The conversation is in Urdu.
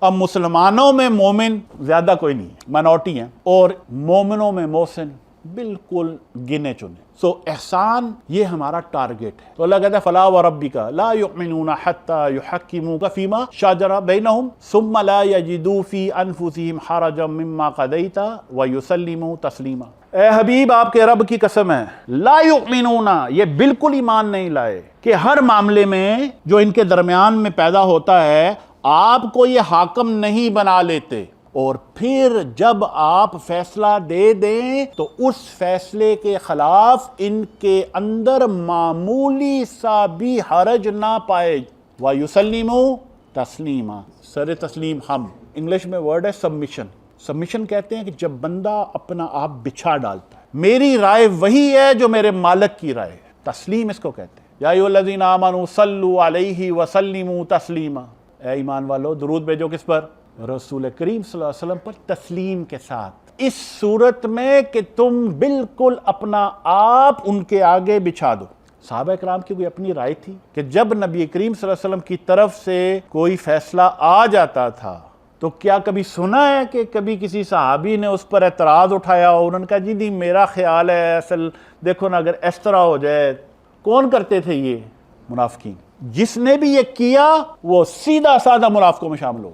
اب مسلمانوں میں مومن زیادہ کوئی نہیں ہے، منورٹی ہیں، اور مومنوں میں محسن بالکل گنے چنے. سو احسان یہ ہمارا ٹارگٹ ہے. تو اللہ کہتا ہے فلا وربک لا یؤمنون حتی یحکموک فیما شجر بینہم ثم لا یجدوا فی انفسہم حرجا مما قضیت ویسلموا تسلیما. اے حبیب آپ کے رب کی قسم ہے، لا یؤمنون، یہ بالکل ایمان نہیں لائے کہ ہر معاملے میں جو ان کے درمیان میں پیدا ہوتا ہے آپ کو یہ حاکم نہیں بنا لیتے، اور پھر جب آپ فیصلہ دے دیں تو اس فیصلے کے خلاف ان کے اندر معمولی سا بھی حرج نہ پائے. وَيُسَلِّمُوا تَسْلِيمًا، سر تسلیم ہم، انگلش میں ورڈ ہے سبمیشن. سبمیشن کہتے ہیں کہ جب بندہ اپنا آپ بچھا ڈالتا ہے، میری رائے وہی ہے جو میرے مالک کی رائے ہے. تسلیم اس کو کہتے ہیں. یا ایھا الذین آمنوا صلوا علیہ وسلموا تسلیما. اے ایمان والو درود بھیجو کس پر؟ رسول کریم صلی اللہ علیہ وسلم پر تسلیم کے ساتھ، اس صورت میں کہ تم بالکل اپنا آپ ان کے آگے بچھا دو. صحابہ کرام کی کوئی اپنی رائے تھی کہ جب نبی کریم صلی اللہ علیہ وسلم کی طرف سے کوئی فیصلہ آ جاتا تھا تو کیا کبھی سنا ہے کہ کبھی کسی صحابی نے اس پر اعتراض اٹھایا اور انہوں نے کہا جی نہیں میرا خیال ہے اصل دیکھو نا اگر اس طرح ہو جائے؟ کون کرتے تھے یہ؟ منافقین. جس نے بھی یہ کیا وہ سیدھا سادہ منافقوں میں شامل ہو.